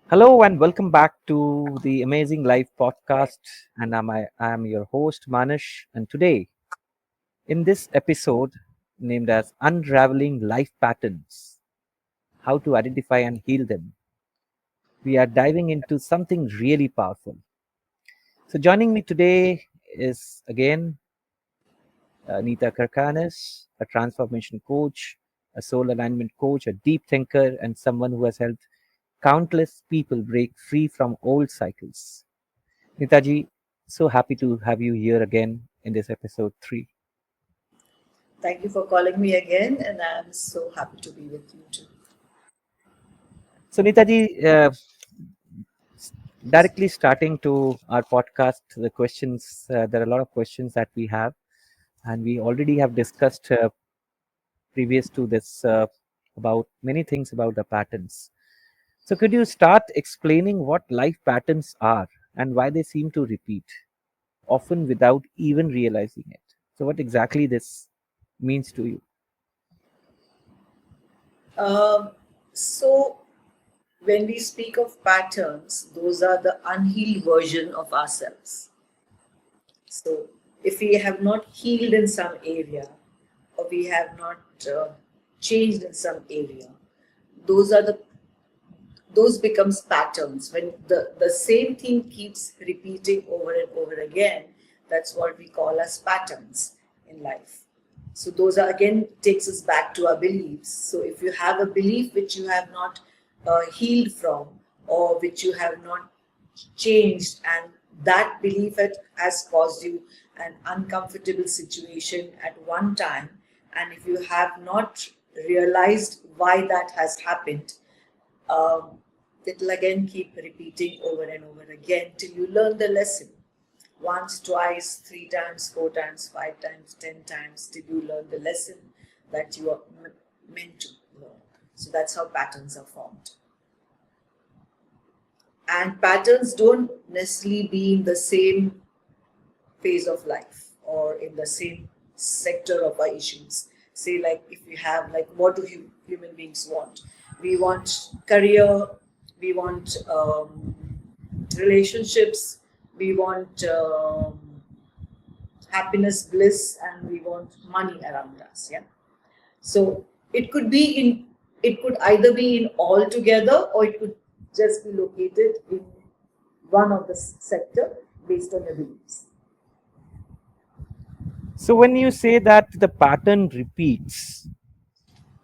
Hello and welcome back to the Amazing Life podcast. And I'm your host Manish. And today, in this episode named as Unraveling Life Patterns, how to identify and heal them, we are diving into something really powerful. So, joining me today is again Neetta Karkhanis, a transformation coach, a soul alignment coach, a deep thinker, and someone who has helped countless people break free from old cycles. Nitaji, so happy to have you here again in this episode 3. Thank you for calling me again, and I'm so happy to be with you too. So, Nitaji, directly starting to our podcast, the questions, there are a lot of questions that we have, and we already have discussed previous to this about many things about the patterns. So, could you start explaining what life patterns are and why they seem to repeat, often without even realizing it? So, what exactly this means to you? Um, so, when we speak of patterns, those are the unhealed version of ourselves. So, if we have not healed in some area, or we have not changed in some area, those are the those becomes patterns. When the same thing keeps repeating over and over again, that's what we call as patterns in life. So those are again takes us back to our beliefs. So if you have a belief which you have not healed from, or which you have not changed, and that belief has caused you an uncomfortable situation at one time, and if you have not realized why that has happened, um, it'll again keep repeating over and over again till you learn the lesson. Once, twice, three times, four times, five times, 10 times, till you learn the lesson that you are meant to learn. So that's how patterns are formed. And patterns don't necessarily be in the same phase of life or in the same sector of our issues. Say, like, if we have, like, what do human beings want? We want career, we want relationships, we want happiness, bliss, and we want money around us. Yeah. So it could either be in all together, or it could just be located in one of the sector based on your beliefs. So, when you say that the pattern repeats,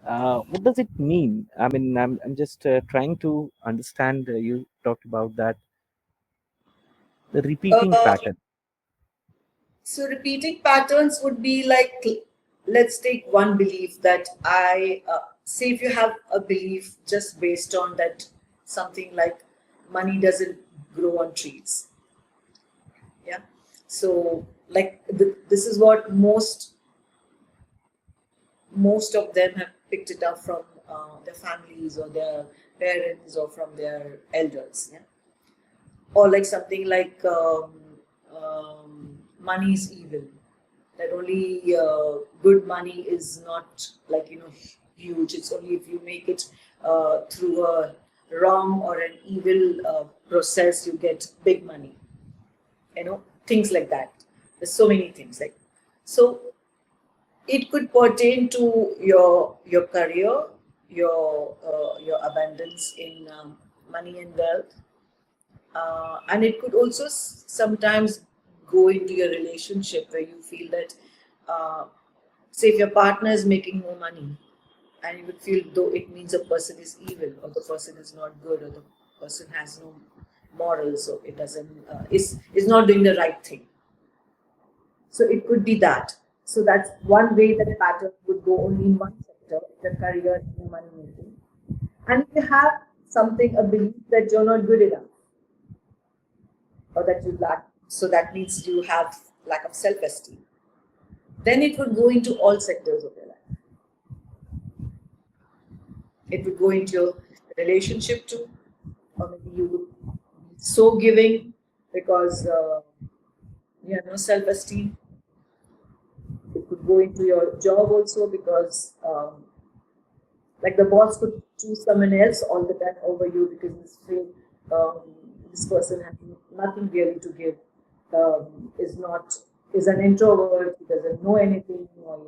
what does it mean? I mean, I'm just trying to understand. You talked about that, the repeating Uh, pattern. so repeating patterns would be like, let's take one belief that I say, if you have a belief just based on that, something like money doesn't grow on trees. Yeah. So like this is what most of them have picked it up from their families or their parents or from their elders. Yeah. Or like something like money is evil, that only good money is not, like, huge. It's only if you make it through a wrong or an evil process you get big money, things like that. There's so many things, like, so it could pertain to your career, your abundance in money and wealth, and it could also sometimes go into your relationship, where you feel that, uh, say, if your partner is making more money, and you would feel though it means a person is evil, or the person is not good, or the person has no morals, so it doesn't is not doing the right thing. So it could be that. So that's one way that pattern would go only in one sector, the career and money making. And if you have something, a belief that you're not good enough, or that you lack, so that means you have lack of self-esteem, then it would go into all sectors of your life. It would go into your relationship too, or maybe you would be so giving because you have no self-esteem. It could go into your job also, because like the boss could choose someone else all the time over you because he's feel um, this person has nothing really to give, is not is an introvert, he doesn't know anything, or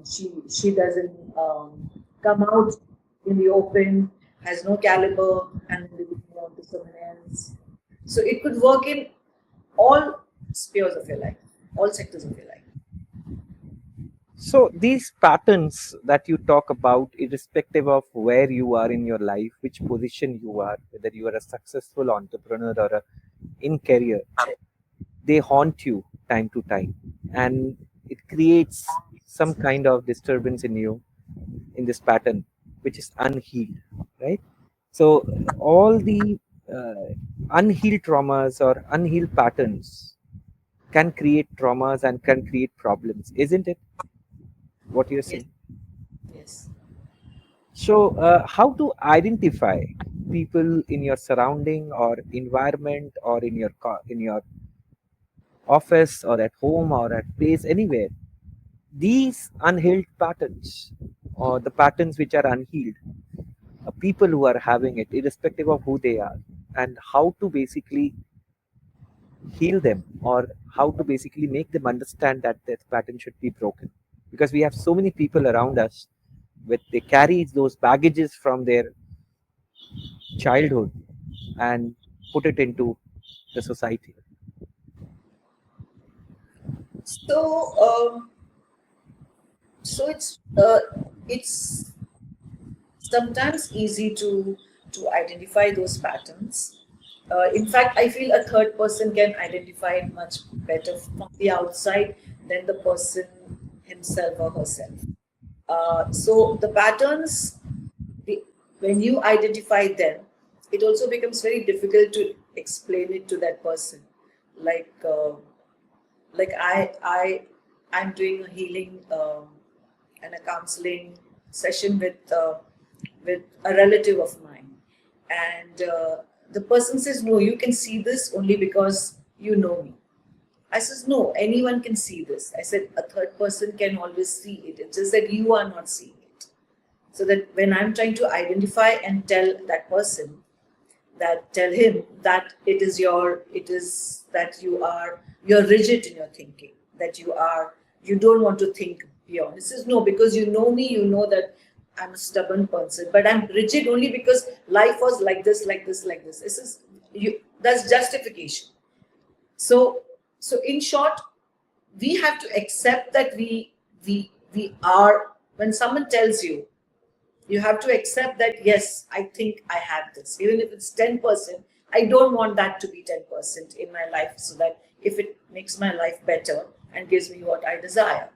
she doesn't come out in the open, has no caliber, and then they would move on to someone else. So it could work in all spheres of your life, all sectors of your life. So these patterns that you talk about, irrespective of where you are in your life, which position you are, whether you are a successful entrepreneur or in career, they haunt you time to time, and it creates some kind of disturbance in you in this pattern, which is unhealed, right? So all the unhealed traumas or unhealed patterns can create traumas and can create problems, isn't it? What you're Yes, saying. yes. So, how to identify people in your surrounding or environment or in your in your office or at home or at place anywhere? These unhealed patterns or the patterns which are unhealed, people who are having it, irrespective of who they are, and how to basically heal them or how to basically make them understand that that pattern should be broken. Because we have so many people around us with they carry those baggages from their childhood and put it into the society. So, so it's sometimes easy to identify those patterns. In fact, I feel a third person can identify it much better from the outside than the person himself or herself. So the patterns, the, when you identify them, it also becomes very difficult to explain it to that person. Like like I'm doing a healing and a counseling session with a relative of mine, and the person says, no, you can see this only because you know me. I says, no, anyone can see this. I said, a third person can always see it, it's just that you are not seeing it. So that when I'm trying to identify and tell that person, that tell him that it is that you're rigid in your thinking, that you don't want to think beyond. He says, no, because you know me, you know that I'm a stubborn person, but I'm rigid only because life was like this, like this, like this. This is you, that's justification. So so in short, we have to accept that we are, when someone tells you, you have to accept that, yes, I think I have this. Even if it's 10%, I don't want that to be 10% in my life, so that if it makes my life better and gives me what I desire.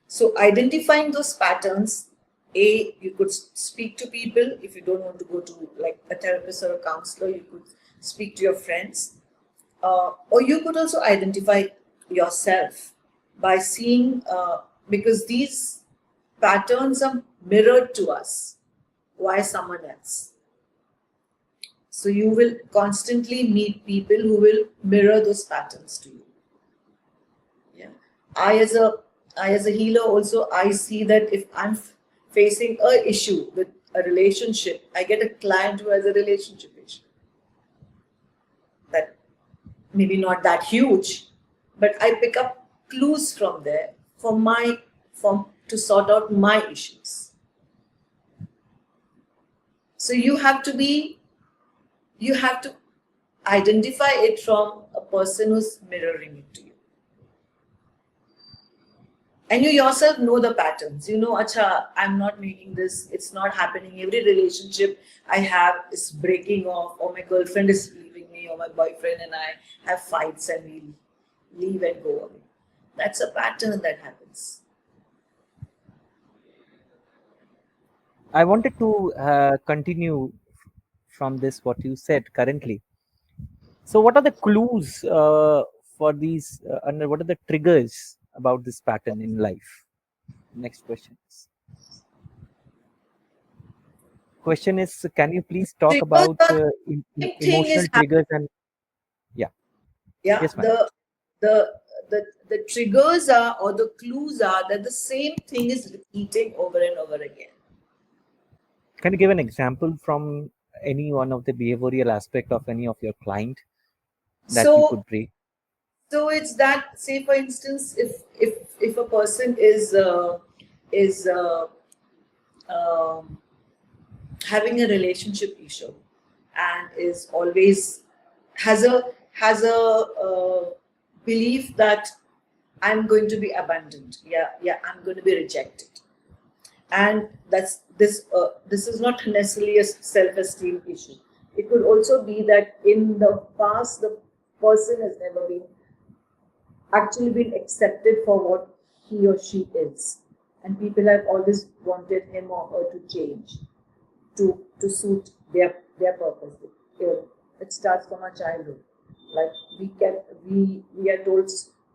So identifying those patterns, you could speak to people. If you don't want to go to like a therapist or a counselor, you could speak to your friends. Or you could also identify yourself by seeing, because these patterns are mirrored to us by someone else. So you will constantly meet people who will mirror those patterns to you. Yeah. I as a I as a healer also, I see that if I'm facing a issue with a relationship, I get a client who has a relationship issue. That maybe not that huge, but I pick up clues from there for my from to sort out my issues. So you have to identify it from a person who's mirroring it to you. And you yourself know the patterns. You know, acha, I'm not making this, it's not happening. Every relationship I have is breaking off, or my girlfriend is leaving me, or my boyfriend and I have fights and we leave and go away. That's a pattern that happens. I wanted to continue from this what you said currently. So, what are the clues for these, and what are the triggers about this pattern in life? Next question is. Question is, can you please talk Triggers about are same thing emotional is happening. triggers and yeah, Yeah, yes, ma'am. the the triggers are, or the clues are, that the same thing is repeating over and over again. Can you give an example from any one of the behavioral aspect of any of your client that you So could break? so it's that, say for instance, if a person is um, having a relationship issue and is always has a belief that I'm going to be abandoned, yeah, I'm going to be rejected, and this is not necessarily a self-esteem issue. It could also be that in the past the person has never been actually been accepted for what he or she is, and people have always wanted him or her to change to suit their purpose. It starts from our childhood. Like we are told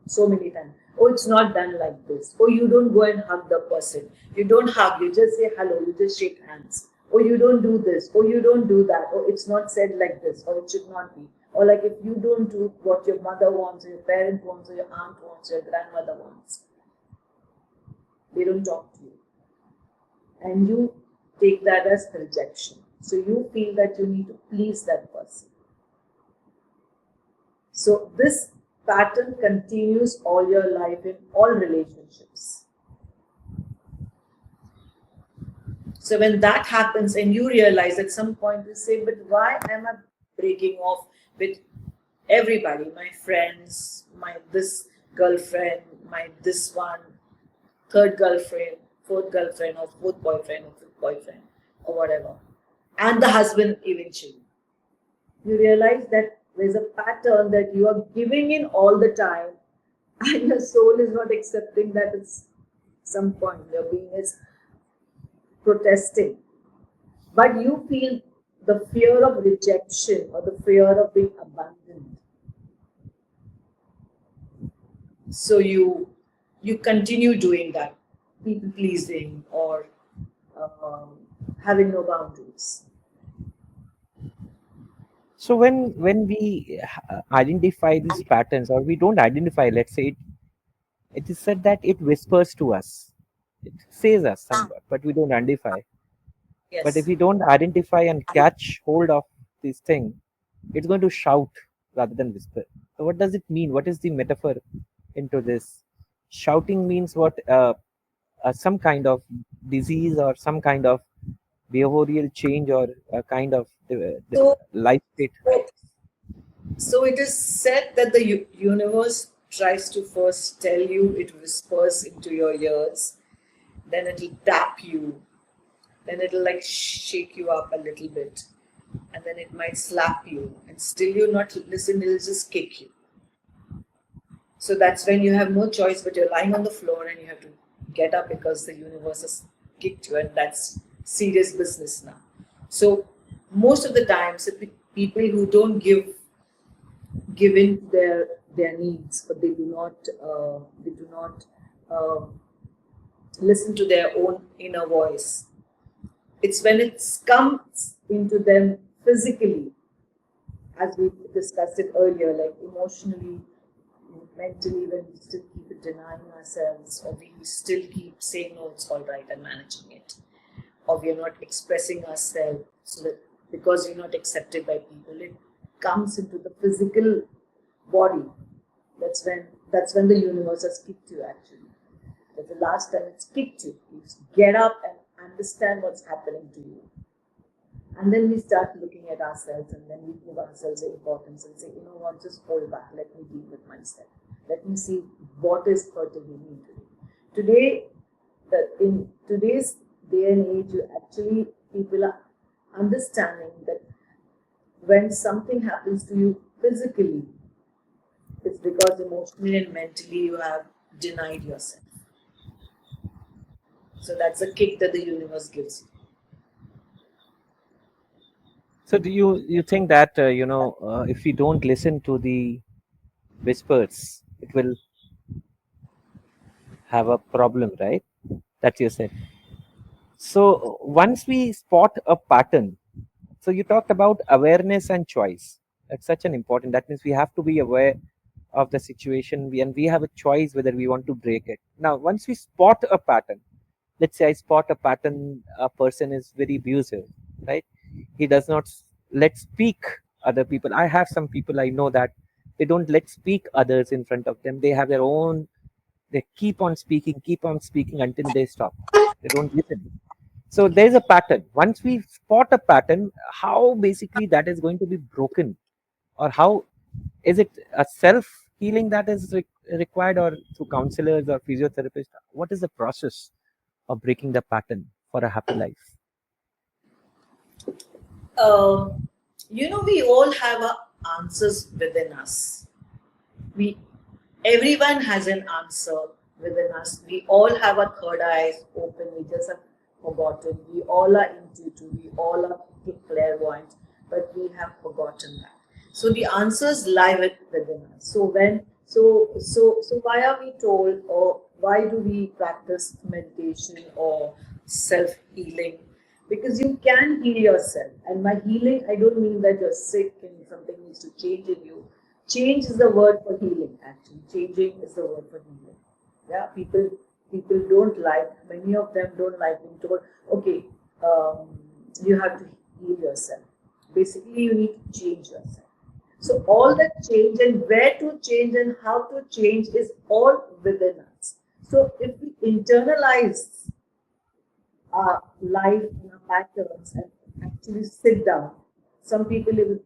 so many times, oh, it's not done like this. Oh, you don't go and hug the person. You don't hug. You just say hello. You just shake hands. Oh, you don't do this. Oh, you don't do that. Oh, it's not said like this. Or it should not be. Or like if you don't do what your mother wants, or your parent wants, or your aunt wants, or your grandmother wants, they don't talk to you, and you take that as rejection. So you feel that you need to please that person. So this pattern continues all your life in all relationships. So when that happens and you realize at some point you say, but why am I breaking off with everybody, my friends, my this girlfriend, my this one, third girlfriend, fourth girlfriend, or fourth boyfriend, or fifth boyfriend, or whatever, and the husband eventually. You realize that there's a pattern that you are giving in all the time, and your soul is not accepting that. It's some point your being is protesting, but you feel the fear of rejection or the fear of being abandoned. So you continue doing that, people pleasing, or um, having no boundaries. So when we identify these patterns, or we don't identify, let's say it is said that it whispers to us, it says us somewhat, but we don't identify. But if Yes. we don't identify and catch hold of this thing, it's going to shout rather than whisper. So what does it mean? What is the metaphor into this? Shouting means what? Some kind of disease or some kind of behavioral change or a kind of So, life state. so it is said that the universe tries to first tell you, it whispers into your ears, then it'll tap you, then it'll like shake you up a little bit, and then it might slap you, and still you not listen, it'll just kick you. So that's when you have no choice, but you're lying on the floor and you have to get up because the universe has kicked you, and that's serious business now. So most of the times, people who don't give in to their needs, but they do not uh, listen to their own inner voice. It's when it comes into them physically, as we discussed it earlier, like emotionally, mentally, when we still keep denying ourselves, or we still keep saying, no, it's all right, I'm managing it, or we are not expressing ourselves, so that because we're not accepted by people, it comes into the physical body. That's when the universe has kicked you, actually. That's the last time it's kicked you. You get up and understand what's happening to you. And then we start looking at ourselves, and then we give ourselves importance and say, you know what, just hold back, let me deal with myself. Let me see what is hurting me today. Today, in today's day and age, people are understanding that when something happens to you physically, it's because emotionally and mentally you have denied yourself. So that's a kick that the universe gives you. So do you think that if we don't listen to the whispers, it will have a problem, right? That you said. So once we spot a pattern, so you talked about awareness and choice. That's such an important. That means we have to be aware of the situation, and we have a choice whether we want to break it. Now, once we spot a pattern, let's say I spot a pattern, a person is very abusive, right? He does not let speak other people. I have some people I know that they don't let speak others in front of them. They have their own, they keep on speaking until they stop. They don't listen. So there's a pattern. Once we spot a pattern, how basically that is going to be broken, or how is it a self healing that is required, or through counselors or physiotherapists? What is the process of breaking the pattern for a happy life? Um, we all have answers within us. We Everyone has an answer within us. We all have our third eyes open. We just have forgotten. We all are intuitive. We all are clairvoyant, but we have forgotten that. So the answers lie within us. So why are we told, or why do we practice meditation or self healing? Because you can heal yourself. And by healing, I don't mean that you're sick and something needs to change in you. Change is the word for healing, actually. Changing is the word for healing. Yeah, people don't like, many of them don't like being told, okay, you have to heal yourself. Basically, you need to change yourself. So all that change and where to change and how to change is all within us. So if we internalize our life and our patterns and actually sit down. Some people even,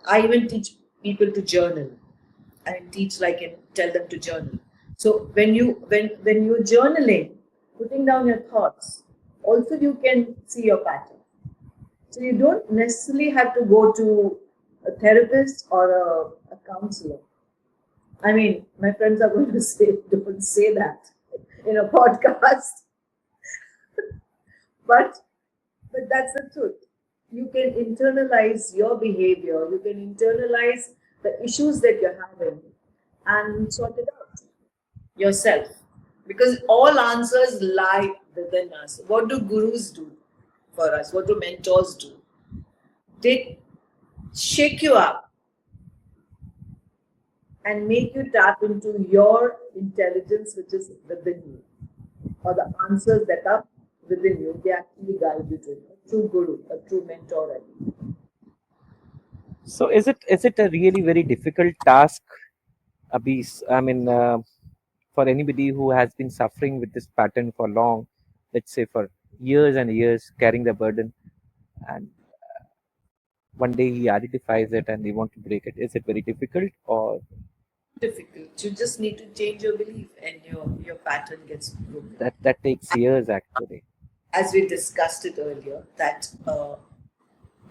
I even teach people to journal. I teach like and tell them to journal. So when you're journaling, putting down your thoughts, also you can see your pattern. So you don't necessarily have to go to a therapist or a counselor. I mean, my friends are going to say, don't say that in a podcast, but But that's the truth. You can internalize your behavior, you can internalize the issues that you're having and sort it out yourself. Because all answers lie within us. What do gurus do for us? What do mentors do? They shake you up and make you tap into your intelligence, which is within you, or the answers that are within you. They actually guide you to it. A true guru, a true mentor. I think. So is it a really very difficult task, Abis? I mean, for anybody who has been suffering with this pattern for long, let's say for years and years, carrying the burden, and one day he identifies it and they want to break it. Is it very difficult, or Difficult. You just need to change your belief, and your pattern gets broken. that takes years actually? As we discussed it earlier, that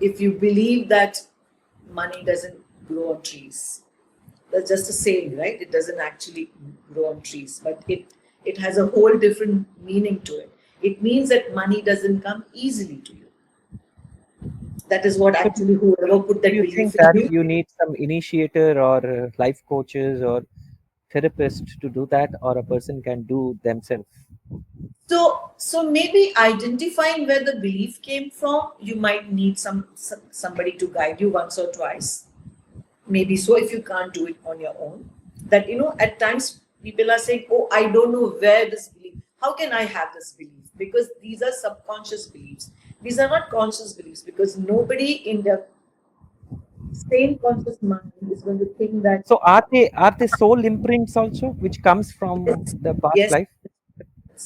if you believe that money doesn't grow on trees, that's just a saying, right? It doesn't actually grow on trees, but it has a whole different meaning to it. It means that money doesn't come easily to you. That is what So actually whoever put do that you belief think in that you. you need some initiator or life coaches or therapist to do that, or a person can do themselves? So maybe identifying where the belief came from, you might need somebody to guide you once or twice. Maybe so, if you can't do it on your own. That at times people are saying, "Oh, I don't know where this belief. How can I have this belief?" Because these are subconscious beliefs. These are not conscious beliefs, because nobody in their sane conscious mind is going to think that So are they soul imprints also, which comes from yes, the past yes, life?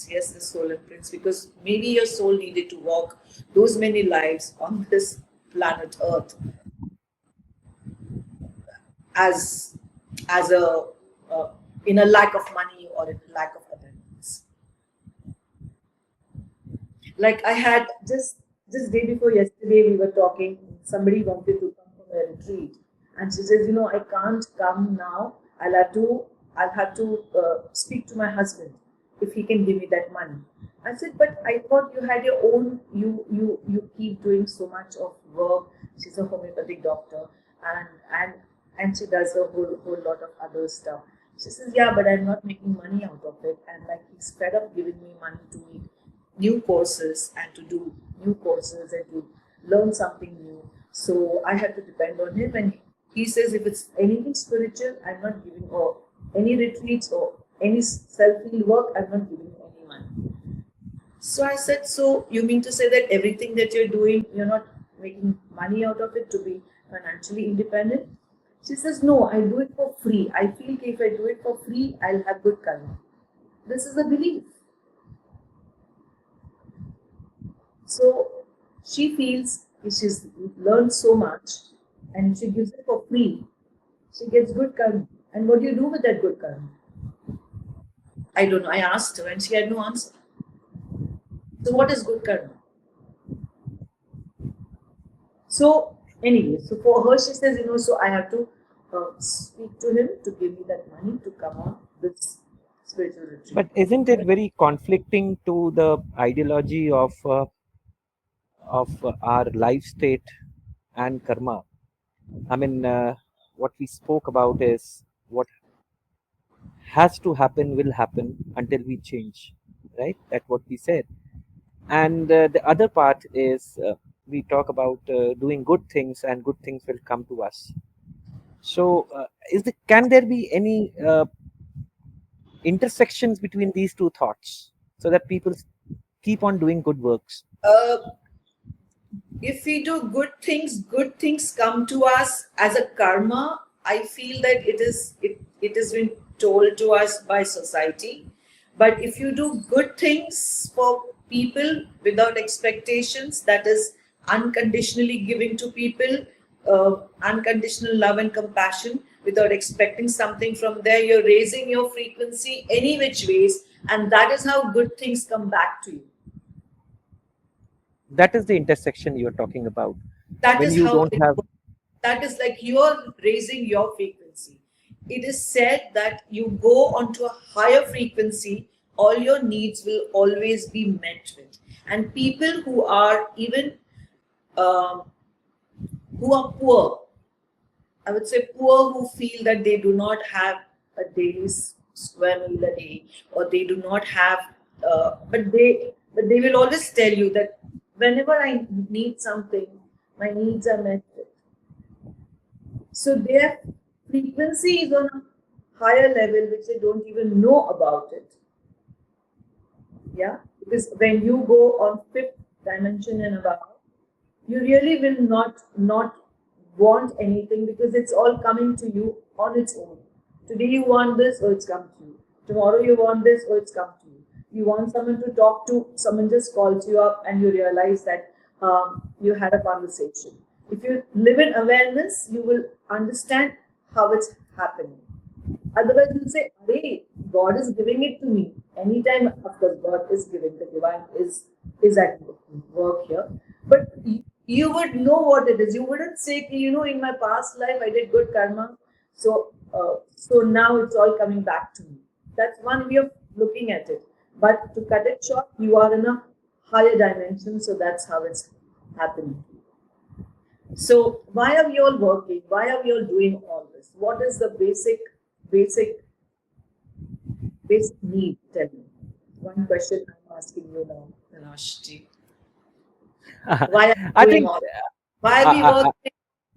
yes, the soul imprints, because maybe your soul needed to walk those many lives on this planet Earth as as a in a lack of money or in a lack of abundance. Like I had just day before yesterday, we were talking. Somebody wanted to come from a retreat, and she says, I can't come now. I'll have to speak to my husband if he can give me that money. I said, but I thought you had your own. You keep doing so much of work. She's a homeopathic doctor, and and and she does a whole lot of other stuff. She says, yeah, but I'm not making money out of it, and like he's fed up giving me money to meet new courses and to do new courses and to learn something new. So I have to depend on him. And he says, if it's anything spiritual, I'm not giving, or any retreats or any self-heal work, I'm not giving him any money. So I said, so you mean to say that everything that you're doing, you're not making money out of it to be financially independent. She says, no, I do it for free. I feel if I do it for free, I'll have good karma. This is a belief. So she feels if she's learned so much and she gives it for free, she gets good karma. And what do you do with that good karma? I don't know. I asked her and she had no answer. So what is good karma? So anyway, so for her, she says, so I have to speak to him to give me that money to come on this spiritual retreat. But isn't it very conflicting to the ideology of our life state and karma? I mean, what we spoke about is what has to happen will happen until we change, right? That's what we said. And the other part is we talk about doing good things, and good things will come to us. So, can there be any intersections between these two thoughts so that people keep on doing good works? Uh, if we do good things come to us as a karma. I feel that it has been told to us by society. But if you do good things for people without expectations, that is unconditionally giving to people, unconditional love and compassion without expecting something from there, you're raising your frequency any which ways, and that is how good things come back to you. That is the intersection you're talking about. That When is you how don't it have, works. That is like you're raising your frequency. It is said that you go onto a higher frequency, all your needs will always be met with. And people who are even um, who are poor, I would say poor, who feel that they do not have a daily square meal a day, or they do not have, but they will always tell you that whenever I need something, my needs are met with. So their frequency is on a higher level, which they don't even know about it. Yeah, because when you go on fifth dimension and above, you really will not want anything because it's all coming to you on its own. Today you want this, or it's come to you. Tomorrow you want this, or it's come to you. You want someone to talk to, someone just calls you up, and you realize that you had a conversation. If you live in awareness, you will understand how it's happening. Otherwise, you'll say, "Hey, God is giving it to me." Anytime, of course, God is giving. The divine is at work here, but you would know what it is. You wouldn't say, in my past life I did good karma, so now it's all coming back to me. That's one way of looking at it. But to cut it short, you are in a higher dimension, so that's how it's happening. So why are we all working? Why are we all doing all this? What is the basic basic need? Tell me. One question I'm asking you now, Manashji. Why are I we doing think, all? Why are we working?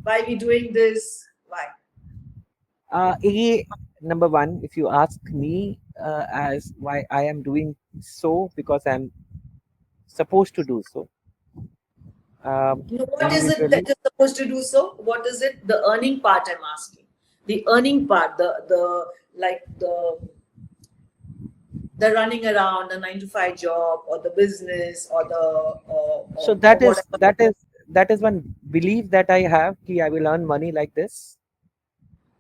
Why are we doing this? Why? number one, if you ask me as why I am doing so, because I'm supposed to do so. What is it that Individually, you're supposed to do so? What is it? The earning part I'm asking. The earning part, the like the running around, the 9 to 5 job, or the business, or the so or that is whatever. one belief that I have. Ki I will earn money like this.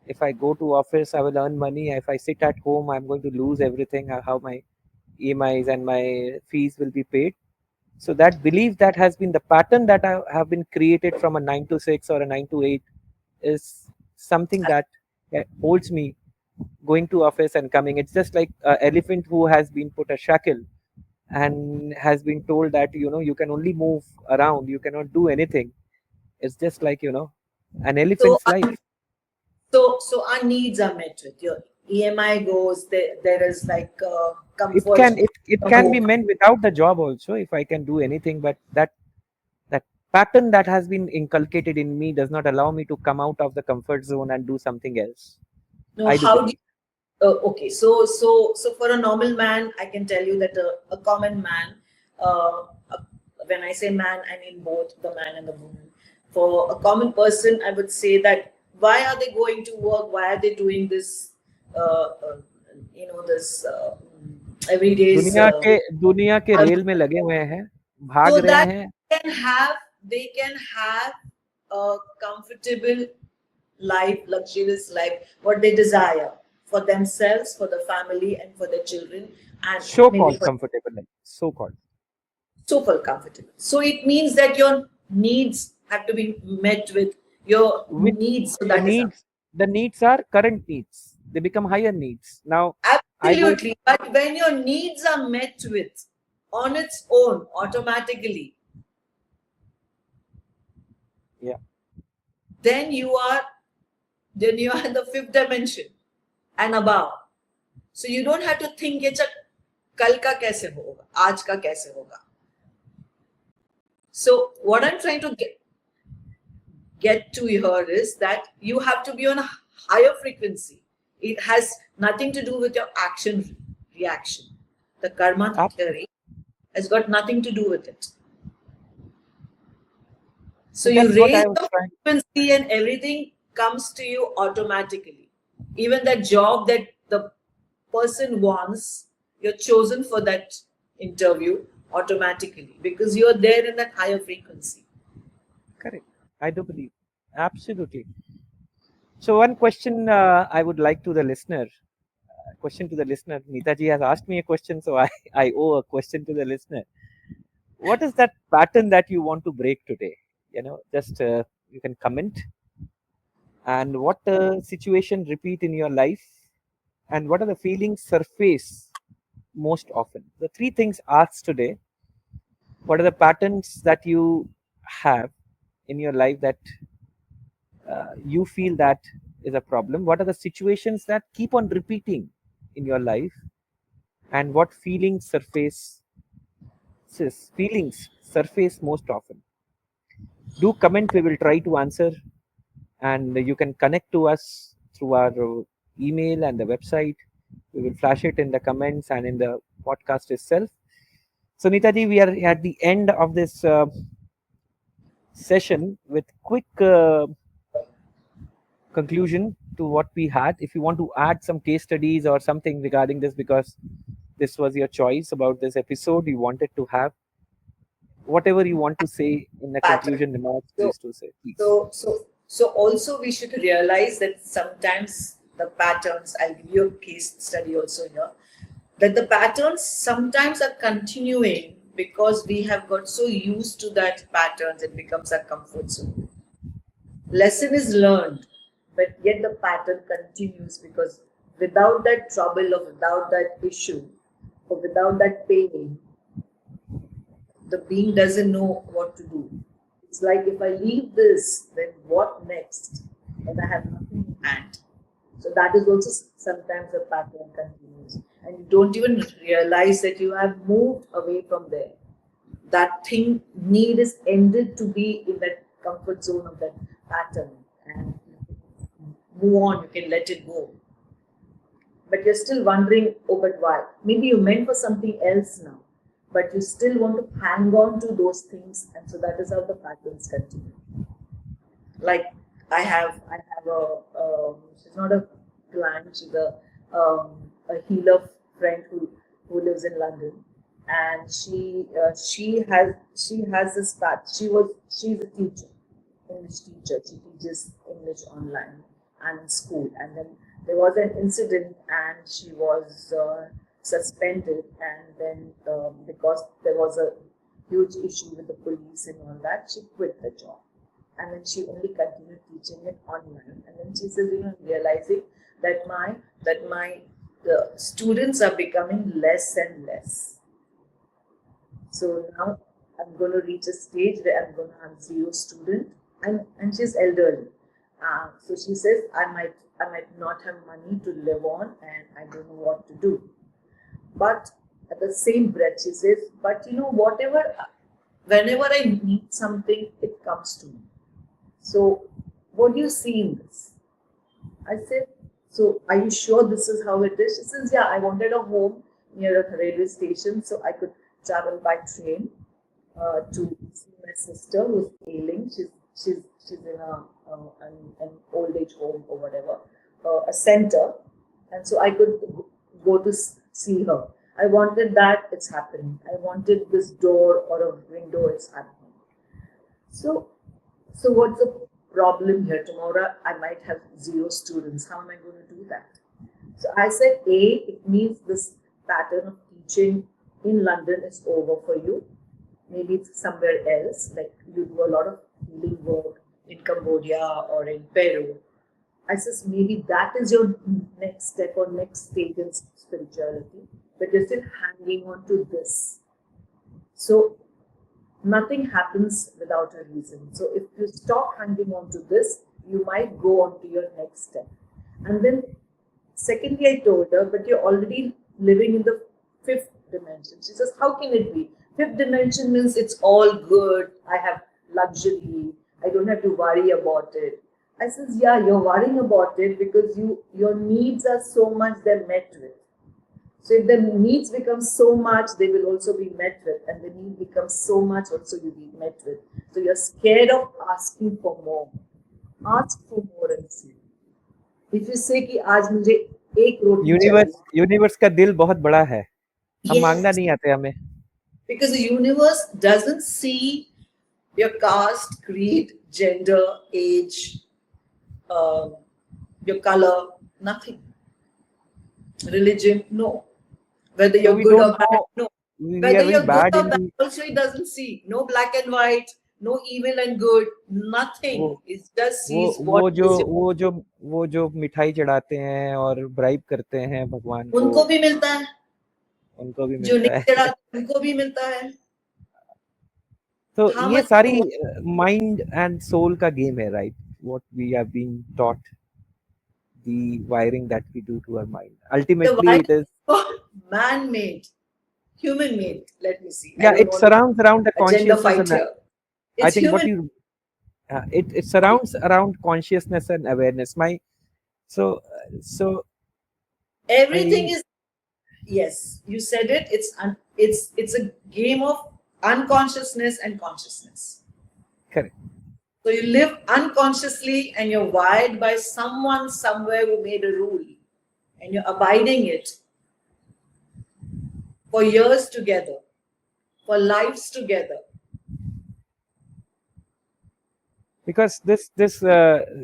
If I go to office, I will earn money. If I sit at home, I'm going to lose everything. How my EMIs and my fees will be paid. So that belief, that has been the pattern that I have been created from a 9 to 6 or a 9 to 8, is something that holds me going to office and coming. It's just like an elephant who has been put a shackle and has been told that you can only move around, you cannot do anything. It's just like an So elephant's life. so our needs are met with your EMI goes. There is like it comfort, can it, it a can be home. meant without the job also, if I can do anything, but that pattern that has been inculcated in me does not allow me to come out of the comfort zone and do something else. No, I do how do believe. you, okay, so for a normal man, I can tell you that a common man, uh, when I say man, I mean both the man and the woman. For a common person, I would say that why are they going to work? Why are they doing this? This every day's. दुनिया के rail में लगे हुए हैं, भाग So रहे that हैं. they can have a comfortable life, luxurious life, what they desire for themselves, for the family, and for their children, and So maybe called for comfortable life. So called. so full comfortable. So it means that your needs have to be met with your Which needs. So the that is up. needs the needs are current needs. They become higher needs. Now I don't. Absolutely. But when your needs are met with on its own automatically, Yeah. then you are in the fifth dimension and above. So you don't have to think it's a कल का कैसे होगा, आज का कैसे होगा. So what I'm trying to get to here is that you have to be on a higher frequency. It has nothing to do with your action reaction. The karma theory has got nothing to do with it. So you That's what raise I was the trying. frequency and everything comes to you automatically. Even that job that the person wants, you're chosen for that interview automatically because you're there in that higher frequency. Correct. I do believe. Absolutely. So one question I would like to the listener. Question to the listener. Neeta ji has asked me a question, so I owe a question to the listener. What is that pattern that you want to break today? Just you can comment. And what situation repeat in your life, and what are the feelings surface most often? The three things asked today. What are the patterns that you have in your life that you feel that is a problem? What are the situations that keep on repeating in your life, and what feelings surface most often? Do comment. We will try to answer, and you can connect to us through our email and the website. We will flash it in the comments and in the podcast itself. So Neeta ji, we are at the end of this session with quick conclusion to what we had. If you want to add some case studies or something regarding this, because this was your choice about this episode, you wanted to have whatever you want to say in the Pattern. conclusion remarks, So, please to say. Please. so also we should realize that sometimes the patterns, I'll give you a case study also here, that the patterns sometimes are continuing because we have got so used to that patterns, it becomes a comfort zone. Lesson is learned, but yet the pattern continues because without that trouble or without that issue or without that pain, the being doesn't know what to do. It's like if I leave this, then what next? And I have nothing in hand. So that is also sometimes the pattern continues. And you don't even realize that you have moved away from there. That thing need is ended to be in that comfort zone of that pattern. And move on, you can let it go. But you're still wondering, oh, but why? Maybe you meant for something else now. But you still want to hang on to those things, and so that is how the patterns continue. Like I have she's not a client, she's a healer friend who lives in London, and she has this path. She's a teacher, English teacher. She teaches English online and in school, and then there was an incident, and she was suspended, and then because there was a huge issue with the police and all that, she quit the job, and then she only continued teaching it online. And then she says, realizing that my the students are becoming less and less. So now I'm going to reach a stage where I'm going to have 0 student, and she's elderly. So she says, I might not have money to live on, and I don't know what to do. But at the same breath, she says, but whenever I need something, it comes to me. So what do you see in this? I said, so are you sure this is how it is? She says, yeah, I wanted a home near a railway station so I could travel by train to see my sister who's ailing. She's in an old age home or whatever, a center, and so I could go to see her. I wanted that. It's happening. I wanted this door or a window. It's happening. So, so what's the problem here? Tomorrow I might have zero students. How am I going to do that? So I said, A, it means this pattern of teaching in London is over for you. Maybe it's somewhere else, like you do a lot of healing work in Cambodia or in Peru. I says maybe that is your next step or next stage in spirituality, but you're still hanging on to this. So nothing happens without a reason. So if you stop hanging on to this, you might go on to your next step. And then secondly, I told her, but you're already living in the fifth dimension. She says, how can it be? Fifth dimension means it's all good. I have luxury. I don't have to worry about it. I says, yeah, you're worrying about it because your needs are so much they're met with. So if the needs become so much, they will also be met with. And the need becomes so much, also you'll be met with. So you're scared of asking for more. Ask for more and see. If you say कि आज मुझे एक रोटी चाहिए, universe का दिल बहुत बड़ा है, हम मांगना yes, नहीं आते हमें. because the universe doesn't see your caste, creed, gender, age, uh, your color, nothing. Religion, no. Whether So you're we good don't or bad, know, no. we are Whether very you're good bad or in bad, the also it doesn't see. No black and white, no evil and good, nothing. वो It just वो sees what वो जो is. वो जो वो जो मिठाई चढ़ाते हैं और ब्राइब करते हैं भगवान को, उनको भी मिलता है, उनको भी जो मिलता नहीं है. चढ़ाते उनको भी मिलता है. तो How ये much सारी you माइंड एंड सोल का गेम है, right? What we have been taught, the wiring that we do to our mind. the Ultimately, why it is, man-made, human-made. Let me see. I yeah, don't it want to surrounds around the a gender consciousness, fight and here. I It's think what human. you it surrounds around consciousness and awareness. My so so Everything I is, yes. You said it. It's a game of unconsciousness and consciousness. correct, So you live unconsciously, and you're wired by someone somewhere who made a rule, and you're abiding it for years together, for lives together. because this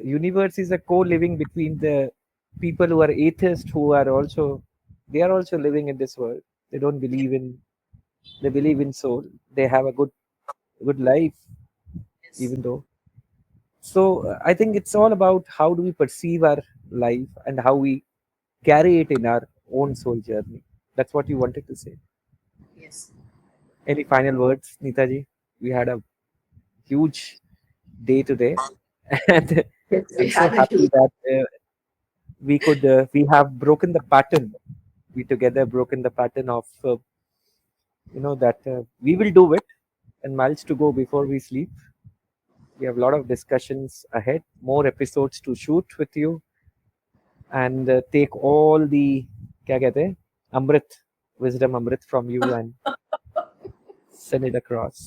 universe is a co-living between the people who are atheists, who are also, they are also living in this world. They don't believe in, they believe in soul. They have a good life, Yes. even though. So I think it's all about how do we perceive our life and how we carry it in our own soul journey. That's what you wanted to say. Yes. Any final words, Neetaji? We had a huge day today, and Yes. We I'm so had a happy huge. that we have broken the pattern. We together broken the pattern of that we will do it, and miles to go before we sleep. We have a lot of discussions ahead, more episodes to shoot with you, and take all the क्या कहते हैं अमृत, wisdom amrit from you and send it across.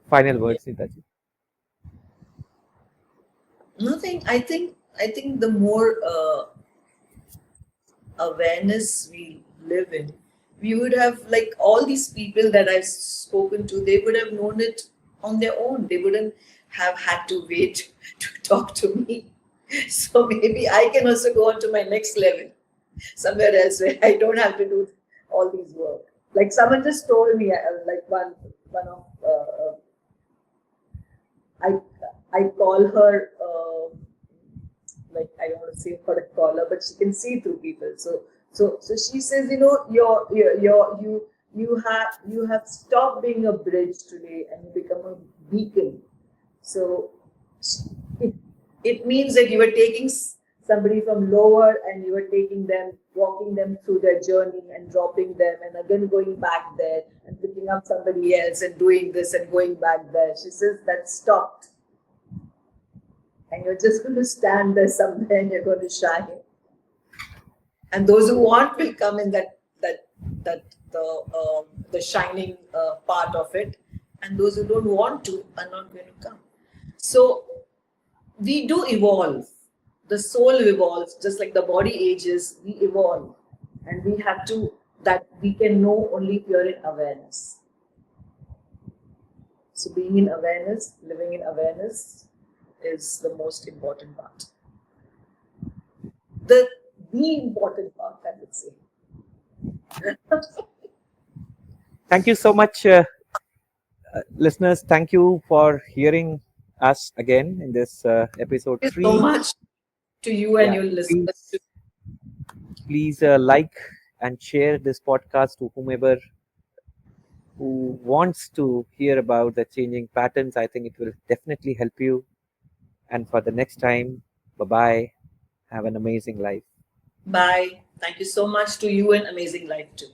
Final Yeah. words, Neetaji. Nothing. I think the more awareness we live in, we would have, like, all these people that I've spoken to, they would have known it on their own. They wouldn't have had to wait to talk to me. So maybe I can also go on to my next level somewhere else where I don't have to do all these work. Like someone just told me, like one of I I call her. Like, I don't want to say what I call her, but she can see through people. So she says, you have stopped being a bridge today and you become a beacon. So it it means that you are taking somebody from lower and you are taking them, walking them through their journey and dropping them and again going back there and picking up somebody else and doing this and going back there. She says that stopped. And you're just going to stand there somewhere and you're going to shine. And those who want will come in that the shining part of it, and those who don't want to are not going to come. So we do evolve. The soul evolves, just like the body ages. We evolve, and we have to that we can know only if you're in awareness. So being in awareness, living in awareness, is the most important part. The important part, I would say. Thank you so much, listeners. Thank you for hearing us again in this episode Thank you so 3. much to you and Yeah, your listeners. please like and share this podcast to whomever who wants to hear about the changing patterns. I think it will definitely help you. And for the next time, bye bye. Have an amazing life. Bye. Thank you so much to you and Amazing Life too.